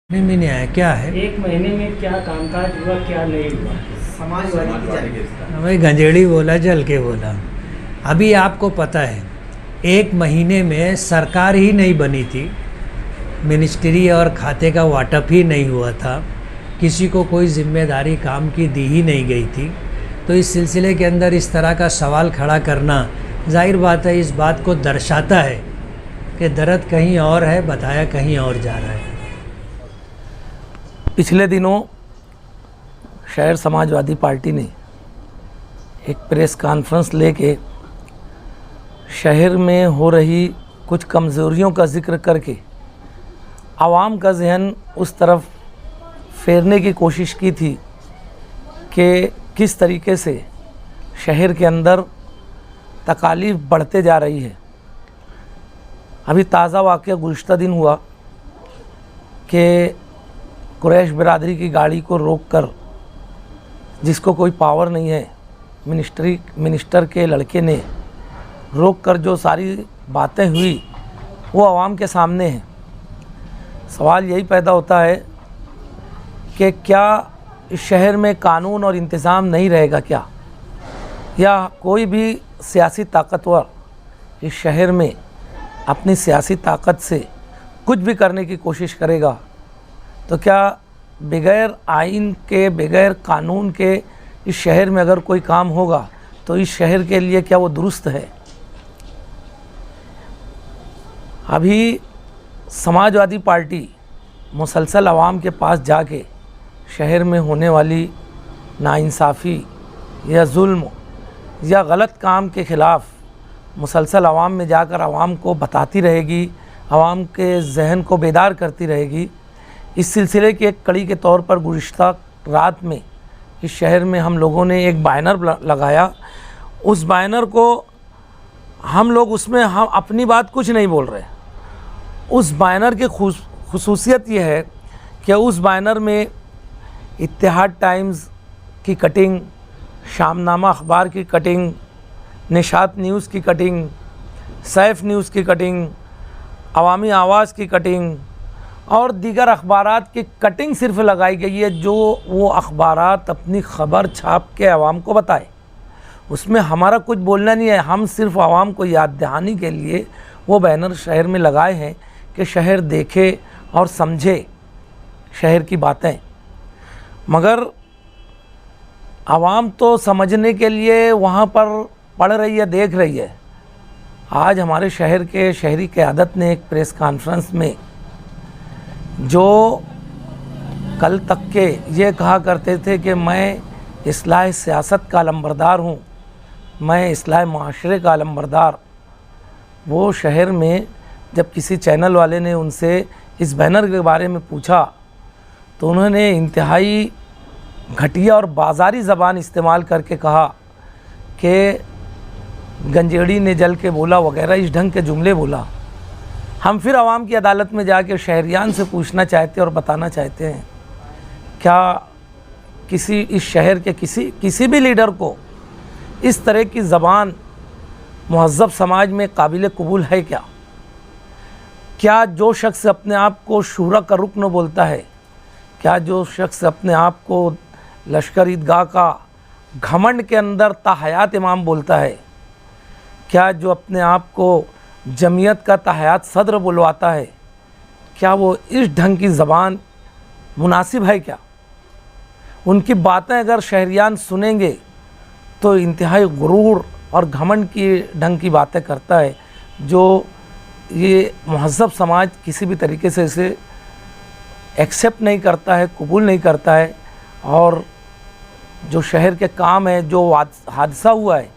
में नहीं आया, क्या है? एक महीने में क्या कामकाज हुआ, क्या नहीं हुआ? समाजवादी की जानकारी। भाई गंजेड़ी बोला, जल के बोला। अभी आपको पता है, एक महीने में सरकार ही नहीं बनी थी, मिनिस्ट्री और खाते का वाटअप ही नहीं हुआ था, किसी को कोई जिम्मेदारी काम की दी ही नहीं गई थी। तो इस सिलसिले के अंदर इस तरह का सवाल खड़ा करना जाहिर बात है, इस बात को दर्शाता है कि दर्द कहीं और है, बताया कहीं और जा रहा है। पिछले दिनों शहर समाजवादी पार्टी ने एक प्रेस कॉन्फ्रेंस लेके शहर में हो रही कुछ कमज़ोरियों का जिक्र करके आवाम का जहन उस तरफ फेरने की कोशिश की थी कि किस तरीके से शहर के अंदर तकालीफ बढ़ते जा रही है। अभी ताज़ा वाक़या गुज़श्ता दिन हुआ कि कुरैश बिरादरी की गाड़ी को रोककर, जिसको कोई पावर नहीं है, मिनिस्टर के लड़के ने रोककर जो सारी बातें हुई वो आवाम के सामने हैं। सवाल यही पैदा होता है कि क्या इस शहर में कानून और इंतज़ाम नहीं रहेगा क्या, या कोई भी सियासी ताकतवर इस शहर में अपनी सियासी ताकत से कुछ भी करने की कोशिश करेगा, तो क्या बग़ैर आइन के, बग़ैर कानून के इस शहर में अगर कोई काम होगा तो इस शहर के लिए क्या वो दुरुस्त है? अभी समाजवादी पार्टी मुसलसल आवाम के पास जाके शहर में होने वाली नाइंसाफ़ी या जुल्म या गलत काम के ख़िलाफ़ मुसलसल आवाम में जाकर आवाम को बताती रहेगी, आवाम के जहन को बेदार करती रहेगी। इस सिलसिले की एक कड़ी के तौर पर गुज़िश्ता रात में इस शहर में हम लोगों ने एक बैनर लगाया। उस बैनर को हम लोग, उसमें हम अपनी बात कुछ नहीं बोल रहे। उस बैनर की खुसूसियत ये है कि उस बैनर में इत्तेहाद टाइम्स की कटिंग, शामनामा अखबार की कटिंग, निशात न्यूज़ की कटिंग, सैफ न्यूज़ की कटिंग, अवामी आवाज़ की कटिंग और दीगर अखबारात की कटिंग सिर्फ लगाई गई है, जो वो अखबारात अपनी ख़बर छाप के आवाम को बताए। उसमें हमारा कुछ बोलना नहीं है, हम सिर्फ आवाम को याद दहानी के लिए वो बैनर शहर में लगाए हैं कि शहर देखे और समझे शहर की बातें। मगर आवाम तो समझने के लिए वहाँ पर पढ़ रही है, देख रही है। आज हमारे शहर के शहरी क़यादत ने एक प्रेस कॉन्फ्रेंस में, जो कल तक के ये कहा करते थे कि मैं इस्लाह सियासत का अलंबरदार हूँ, मैं इस्लाह माशरे का अलंबरदार, वो शहर में जब किसी चैनल वाले ने उनसे इस बैनर के बारे में पूछा तो उन्होंने इंतहाई घटिया और बाज़ारी ज़बान इस्तेमाल करके कहा कि गंजेड़ी ने जल के बोला वगैरह, इस ढंग के जुमले बोला। हम फिर आवाम की अदालत में जाके शहरियान से पूछना चाहते और बताना चाहते हैं, क्या किसी इस शहर के किसी भी लीडर को इस तरह की ज़बान मुहज़्ज़ब समाज में काबिल कबूल है क्या? क्या जो शख्स अपने आप को शूरा का रुकन बोलता है, क्या जो शख्स अपने आप को लश्कर ईदगाह का घमंड के अंदर ताहयात इमाम बोलता है, क्या जो अपने आप को जमीयत का ताहयात सदर बुलवाता है, क्या वो इस ढंग की ज़बान मुनासिब है क्या? उनकी बातें अगर शहरियान सुनेंगे तो इंतहाई गुरूर और घमंड की ढंग की बातें करता है, जो ये महज़्ज़ब समाज किसी भी तरीके से इसे एक्सेप्ट नहीं करता है, कबूल नहीं करता है। और जो शहर के काम है, जो हादसा हुआ है,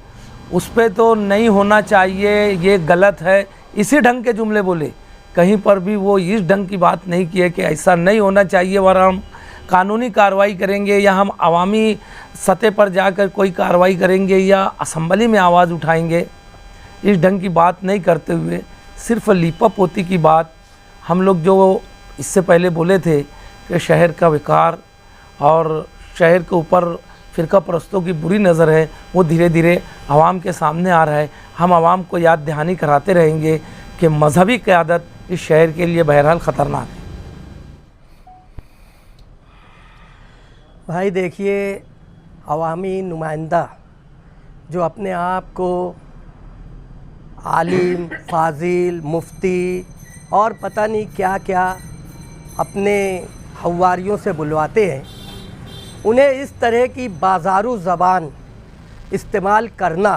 उस पे तो नहीं होना चाहिए, ये गलत है, इसी ढंग के जुमले बोले। कहीं पर भी वो इस ढंग की बात नहीं की है कि ऐसा नहीं होना चाहिए वरना हम कानूनी कार्रवाई करेंगे, या हम अवामी सतह पर जाकर कोई कार्रवाई करेंगे, या असम्बली में आवाज़ उठाएंगे। इस ढंग की बात नहीं करते हुए सिर्फ लीपापोती की बात हम लोग जो इससे पहले बोले थे कि शहर का विकार और शहर के ऊपर फ़िरका परस्तों की बुरी नज़र है, वो धीरे धीरे आवाम के सामने आ रहा है। हम आवाम को याद दहानी कराते रहेंगे कि मजहबी क़यादत इस शहर के लिए बहरहाल ख़तरनाक है। भाई देखिए, अवामी नुमाइंदा जो अपने आप को आलिम, फाजिल, मुफ्ती और पता नहीं क्या क्या अपने हवारियों से बुलवाते हैं, उन्हें इस तरह की बाजारू ज़बान इस्तेमाल करना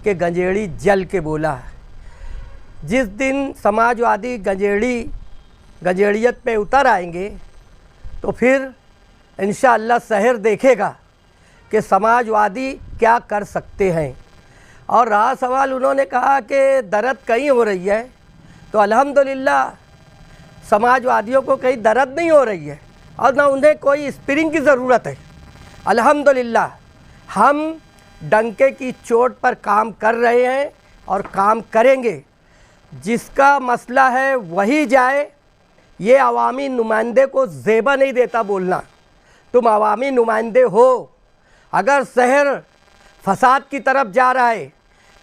कि गंजेड़ी जल के बोला। जिस दिन समाजवादी गंजेड़ियत पे उतर आएंगे तो फिर इंशाअल्लाह शहर देखेगा कि समाजवादी क्या कर सकते हैं। और रहा सवाल, उन्होंने कहा कि दर्द कहीं हो रही है, तो अल्हम्दुलिल्लाह समाजवादियों को कहीं दर्द नहीं हो रही है और ना उन्हें कोई स्प्रिंग की ज़रूरत है। अल्हम्दुलिल्लाह हम डंके की चोट पर काम कर रहे हैं और काम करेंगे। जिसका मसला है वही जाए, ये अवामी नुमाइंदे को ज़ेबा नहीं देता बोलना। तुम अवामी नुमाइंदे हो, अगर शहर फसाद की तरफ जा रहा है,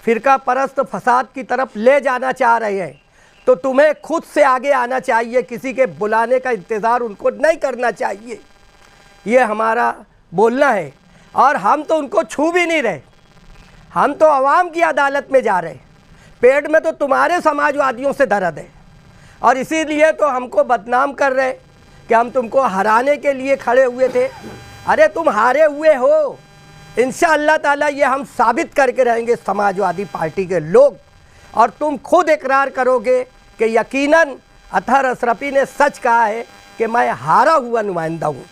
फ़िरका परस्त फसाद की तरफ ले जाना चाह रहे हैं, तो तुम्हें खुद से आगे आना चाहिए, किसी के बुलाने का इंतज़ार उनको नहीं करना चाहिए। ये हमारा बोलना है। और हम तो उनको छू भी नहीं रहे, हम तो अवाम की अदालत में जा रहे। पेट में तो तुम्हारे समाजवादियों से दर्द है और इसीलिए तो हमको बदनाम कर रहे कि हम तुमको हराने के लिए खड़े हुए थे। अरे तुम हारे हुए हो, इंशाअल्लाह ताला ये हम साबित करके रहेंगे समाजवादी पार्टी के लोग, और तुम खुद इकरार करोगे कि यकीनन अतहर अशरफी ने सच कहा है कि मैं हारा हुआ नुमाइंदा हूँ।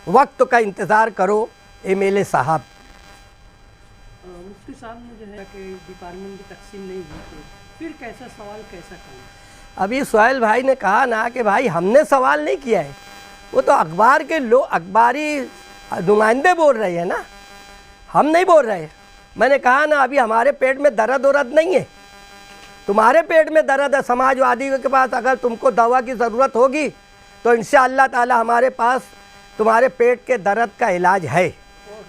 वक्त का इंतज़ार करो एमएलए साहब। मुफ्ती साहब ने जो है कि डिपार्टमेंट की तकसीम नहीं हुई थी, फिर कैसा सवाल कैसा करें? अभी सोहेल भाई ने कहा ना कि भाई हमने सवाल नहीं किया है, वो तो अखबार के लोग, अखबारी नुमाइंदे बोल रहे हैं ना, हम नहीं बोल रहे। मैंने कहा ना, अभी हमारे पेट में दर्द वरद नहीं है, तुम्हारे पेट में दर्द है। समाजवादी के पास अगर तुमको दवा की ज़रूरत होगी तो इंशाअल्लाह ताला हमारे पास तुम्हारे पेट के दर्द का इलाज है।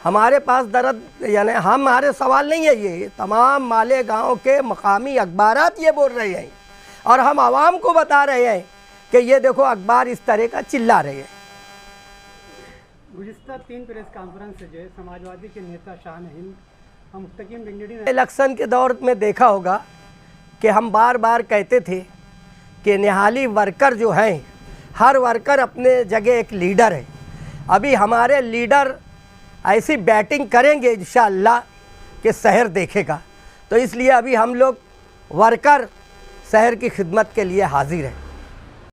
हमारे पास दर्द यानी हमारे सवाल नहीं है, ये तमाम मालेगांव के मकामी अखबारात ये बोल रहे हैं और हम आवाम को बता रहे हैं कि ये देखो अखबार इस तरह का चिल्ला रहे हैं। गुज़िश्ता 3 प्रेस कॉन्फ्रेंस से जो है समाजवादी के नेता शान हिंद मुस्तकीम गंजेड़ी ने इलेक्शन के दौर में देखा होगा कि हम बार बार कहते थे कि निहाली वर्कर जो हैं, हर वर्कर अपने जगह एक लीडर है। अभी हमारे लीडर ऐसी बैटिंग करेंगे इंशाअल्लाह कि शहर देखेगा। तो इसलिए अभी हम लोग वर्कर शहर की खिदमत के लिए हाजिर हैं।